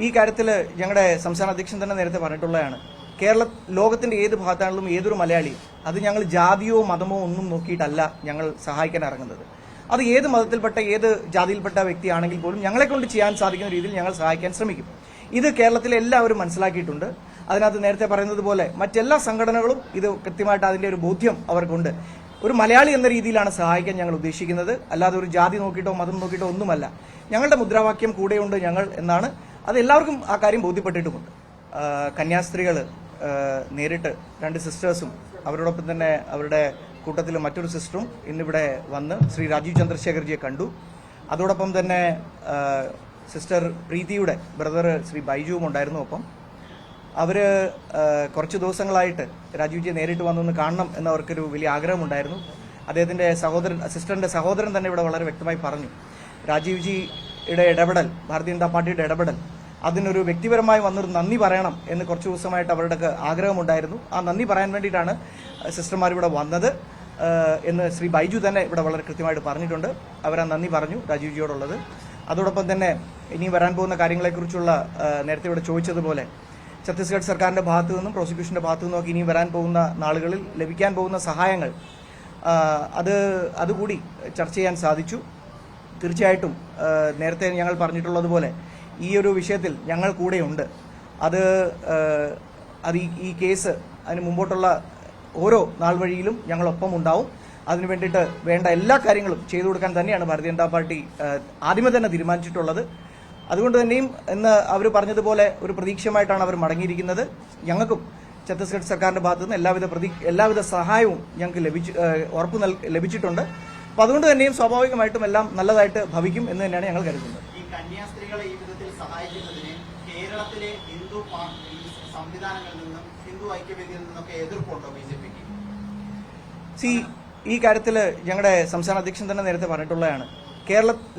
ഈ കാര്യത്തിൽ ഞങ്ങളുടെ സംസ്ഥാന അധ്യക്ഷൻ തന്നെ നേരത്തെ പറഞ്ഞിട്ടുള്ളതാണ്. ലോകത്തിന്റെ ഏത് ഭാഗത്താണെങ്കിലും ഏതൊരു മലയാളിയും അത് ഞങ്ങൾ ജാതിയോ മതമോ ഒന്നും നോക്കിയിട്ടല്ല ഞങ്ങൾ സഹായിക്കാൻ ഇറങ്ങുന്നത്. അത് ഏത് മതത്തിൽപ്പെട്ട ഏത് ജാതിയിൽപ്പെട്ട വ്യക്തിയാണെങ്കിൽ പോലും ഞങ്ങളെ കൊണ്ട് ചെയ്യാൻ സാധിക്കുന്ന രീതിയിൽ ഞങ്ങൾ സഹായിക്കാൻ ശ്രമിക്കും. ഇത് കേരളത്തിലെ എല്ലാവരും മനസ്സിലാക്കിയിട്ടുണ്ട്. അതിനകത്ത് നേരത്തെ പറയുന്നത് പോലെ മറ്റെല്ലാ സംഘടനകളും ഇത് കൃത്യമായിട്ട് അതിന്റെ ഒരു ബോധ്യം അവർക്കുണ്ട്. ഒരു മലയാളി എന്ന രീതിയിലാണ് സഹായിക്കാൻ ഞങ്ങൾ ഉദ്ദേശിക്കുന്നത്, അല്ലാതെ ഒരു ജാതി നോക്കിയിട്ടോ മതം നോക്കിയിട്ടോ ഒന്നുമല്ല. ഞങ്ങളുടെ മുദ്രാവാക്യം കൂടെയുണ്ട് ഞങ്ങൾ എന്നാണ്. അത് എല്ലാവർക്കും ആ കാര്യം ബോധ്യപ്പെട്ടിട്ടുമുണ്ട്. കന്യാസ്ത്രീകൾ നേരിട്ട് 2 സിസ്റ്റേഴ്സും അവരോടൊപ്പം തന്നെ അവരുടെ കൂട്ടത്തിൽ മറ്റൊരു സിസ്റ്ററും ഇന്നിവിടെ വന്ന് ശ്രീ രാജീവ് ചന്ദ്രശേഖർജിയെ കണ്ടു. അതോടൊപ്പം തന്നെ സിസ്റ്റർ പ്രീതിയുടെ ബ്രദർ ശ്രീ ബൈജുവും ഉണ്ടായിരുന്നു. ഒപ്പം അവര് കുറച്ച് ദിവസങ്ങളായിട്ട് രാജീവ്ജിയെ നേരിട്ട് വന്നൊന്ന് കാണണം എന്നവർക്കൊരു വലിയ ആഗ്രഹമുണ്ടായിരുന്നു. അദ്ദേഹത്തിന്റെ സിസ്റ്ററിന്റെ സഹോദരൻ തന്നെ ഇവിടെ വളരെ വ്യക്തമായി പറഞ്ഞു, രാജീവ്ജിയുടെ ഇടപെടൽ, ഭാരതീയ ജനതാ പാർട്ടിയുടെ ഇടപെടൽ, അതിനൊരു വ്യക്തിപരമായി വന്നൊരു നന്ദി പറയണം എന്ന് കുറച്ച് ദിവസമായിട്ട് അവരുടെ ആഗ്രഹമുണ്ടായിരുന്നു. ആ നന്ദി പറയാൻ വേണ്ടിയിട്ടാണ് സിസ്റ്റർമാർ ഇവിടെ വന്നത് എന്ന് ശ്രീ ബൈജു തന്നെ ഇവിടെ വളരെ കൃത്യമായിട്ട് പറഞ്ഞിട്ടുണ്ട്. അവരാ നന്ദി പറഞ്ഞു രാജീവ്ജിയോടുള്ളത്. അതോടൊപ്പം തന്നെ ഇനി വരാൻ പോകുന്ന കാര്യങ്ങളെക്കുറിച്ചുള്ള നേരത്തെ ഇവിടെ ചോദിച്ചതുപോലെ ഛത്തീസ്ഗഡ് സർക്കാരിന്റെ ഭാഗത്തു നിന്നും പ്രോസിക്യൂഷന്റെ ഭാഗത്തു നിന്നും ഒക്കെ ഇനി വരാൻ പോകുന്ന നാളുകളിൽ ലഭിക്കാൻ പോകുന്ന സഹായങ്ങൾ അതുകൂടി ചർച്ച ചെയ്യാൻ സാധിച്ചു. തീർച്ചയായിട്ടും നേരത്തെ ഞങ്ങൾ പറഞ്ഞിട്ടുള്ളതുപോലെ ഈ ഒരു വിഷയത്തിൽ ഞങ്ങൾ കൂടെയുണ്ട്. അത് ഈ കേസ് അതിന് മുമ്പോട്ടുള്ള ഓരോ നാൾ വഴിയിലും ഞങ്ങളൊപ്പം ഉണ്ടാവും. അതിനു വേണ്ടിയിട്ട് വേണ്ട എല്ലാ കാര്യങ്ങളും ചെയ്തു കൊടുക്കാൻ തന്നെയാണ് ഭാരതീയ ജനതാ പാർട്ടി ആദ്യമേ തന്നെ തീരുമാനിച്ചിട്ടുള്ളത്. അതുകൊണ്ട് തന്നെയും ഇന്ന് അവർ പറഞ്ഞതുപോലെ ഒരു പ്രതീക്ഷയുമായിട്ടാണ് അവർ മടങ്ങിയിരിക്കുന്നത്. ഞങ്ങൾക്കും ഛത്തീസ്ഗഡ് സർക്കാരിന്റെ ഭാഗത്തു നിന്ന് എല്ലാവിധ സഹായവും ഞങ്ങൾക്ക് ഉറപ്പ് ലഭിച്ചിട്ടുണ്ട്. അപ്പൊ അതുകൊണ്ട് തന്നെയും സ്വാഭാവികമായിട്ടും എല്ലാം നല്ലതായിട്ട് ഭവിക്കും എന്ന് തന്നെയാണ് ഞങ്ങൾ കരുതുന്നത്. ഈ കന്യാസ്ത്രീകളെ ഈ വിധത്തിൽ സഹായിക്കുന്നതിന് കേരളത്തിലെ ഹിന്ദു സംവിധാനങ്ങളിൽ നിന്നും ഹിന്ദു ഐക്യവേദിയിൽ നിന്നൊക്കെ എതിർപ്പുണ്ടോ ബിജെപിക്ക്? ഈ കാര്യത്തിൽ ഞങ്ങളുടെ സംസ്ഥാന അധ്യക്ഷൻ തന്നെ നേരത്തെ പറഞ്ഞിട്ടുള്ളതാണ്.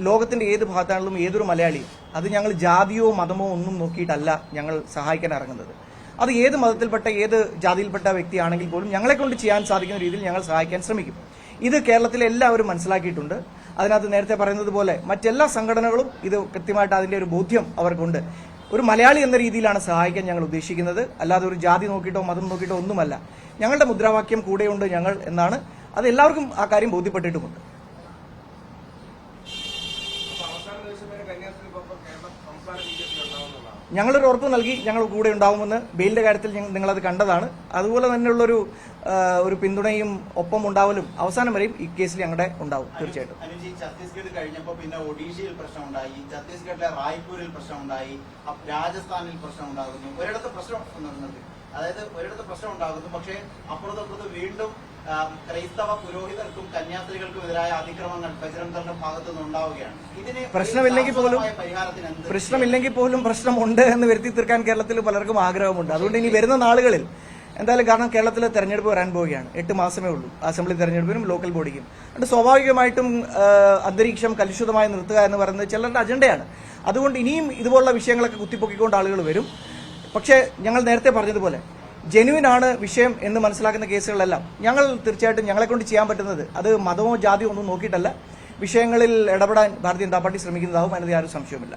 ലോകത്തിന്റെ ഏത് ഭാഗത്താണെങ്കിലും ഏതൊരു മലയാളിയും അത് ഞങ്ങൾ ജാതിയോ മതമോ ഒന്നും നോക്കിയിട്ടല്ല ഞങ്ങൾ സഹായിക്കാൻ ഇറങ്ങുന്നത്. അത് ഏത് മതത്തിൽപ്പെട്ട ഏത് ജാതിയിൽപ്പെട്ട വ്യക്തിയാണെങ്കിൽ പോലും ഞങ്ങളെ കൊണ്ട് ചെയ്യാൻ സാധിക്കുന്ന രീതിയിൽ ഞങ്ങൾ സഹായിക്കാൻ ശ്രമിക്കും. ഇത് കേരളത്തിലെ എല്ലാവരും മനസ്സിലാക്കിയിട്ടുണ്ട്. അതിനകത്ത് നേരത്തെ പറയുന്നത് പോലെ മറ്റെല്ലാ സംഘടനകളും ഇത് കൃത്യമായിട്ട് അതിന്റെ ഒരു ബോധ്യം അവർക്കുണ്ട്. ഒരു മലയാളി എന്ന രീതിയിലാണ് സഹായിക്കാൻ ഞങ്ങൾ ഉദ്ദേശിക്കുന്നത്, അല്ലാതെ ഒരു ജാതി നോക്കിയിട്ടോ മതം നോക്കിയിട്ടോ ഒന്നുമല്ല. ഞങ്ങളുടെ മുദ്രാവാക്യം കൂടെയുണ്ട് ഞങ്ങൾ എന്നാണ്. അത് എല്ലാവർക്കും ആ കാര്യം ബോധ്യപ്പെട്ടിട്ടുമുണ്ട്. ഞങ്ങളൊരു ഉറപ്പ് നൽകി, ഞങ്ങൾ കൂടെ ഉണ്ടാവുമെന്ന്. ബെയിലിന്റെ കാര്യത്തിൽ നിങ്ങളത് കണ്ടതാണ്. അതുപോലെ തന്നെയുള്ളൊരു പിന്തുണയും ഒപ്പം ഉണ്ടാവലും അവസാനം വരെയും ഈ കേസിൽ ഞങ്ങളുടെ ഉണ്ടാവും. തീർച്ചയായിട്ടും ഛത്തീസ്ഗഡ് കഴിഞ്ഞപ്പോൾ പിന്നെ ഒഡീഷയിൽ പ്രശ്നമുണ്ടായി, ഛത്തീസ്ഗഡിലെ റായ്പൂരിൽ പ്രശ്നമുണ്ടായി, രാജസ്ഥാനിൽ പ്രശ്നം ഉണ്ടാകുന്നു. ഒരിടത്ത് പ്രശ്നം ഉണ്ടാകുന്നു. പക്ഷേ അപ്പുറത്തപ്പുറത്ത് വീണ്ടും ക്രൈസ്തവ പുരോഹിതർക്കും കന്യാസ്ത്രീകൾക്കും എതിരായ അതിക്രമങ്ങൾ ബജറംഗ് ദളിന്റെ ഭാഗത്തു നിന്ന് ഉണ്ടാവുകയാണ്. ഇതിന് പ്രശ്നമില്ലെങ്കിൽ പോലും പ്രശ്നമുണ്ട് എന്ന് വരുത്തി തീർക്കാൻ കേരളത്തിൽ പലർക്കും ആഗ്രഹമുണ്ട്. അതുകൊണ്ട് ഇനി വരുന്ന നാളുകളിൽ എന്തായാലും, കാരണം കേരളത്തിൽ തെരഞ്ഞെടുപ്പ് വരാൻ പോവുകയാണ്. 8 മാസമേ ഉള്ളൂ അസംബ്ലി തെരഞ്ഞെടുപ്പിനും ലോക്കൽ ബോഡിക്കും. അതുകൊണ്ട് സ്വാഭാവികമായിട്ടും അന്തരീക്ഷം കലുഷിതമായി നിർത്തുക എന്ന് പറയുന്നത് ചിലരുടെ അജണ്ടയാണ്. അതുകൊണ്ട് ഇനിയും ഇതുപോലുള്ള വിഷയങ്ങളൊക്കെ കുത്തിപ്പൊക്കിക്കൊണ്ട് ആളുകൾ വരും. പക്ഷേ ഞങ്ങൾ നേരത്തെ പറഞ്ഞതുപോലെ ജെന്യുവിൻ ആണ് വിഷയം എന്ന് മനസ്സിലാക്കുന്ന കേസുകളെല്ലാം ഞങ്ങൾ തീർച്ചയായിട്ടും ഞങ്ങളെ കൊണ്ട് ചെയ്യാൻ പറ്റുന്നത്, അത് മതമോ ജാതിയോ ഒന്നും നോക്കിയിട്ടല്ല, വിഷയങ്ങളിൽ ഇടപെടാൻ ഭാരതീയ ജനതാ പാർട്ടി ശ്രമിക്കുന്നതാവും. അതിനകത്ത് യാതൊരു സംശയവുമില്ല.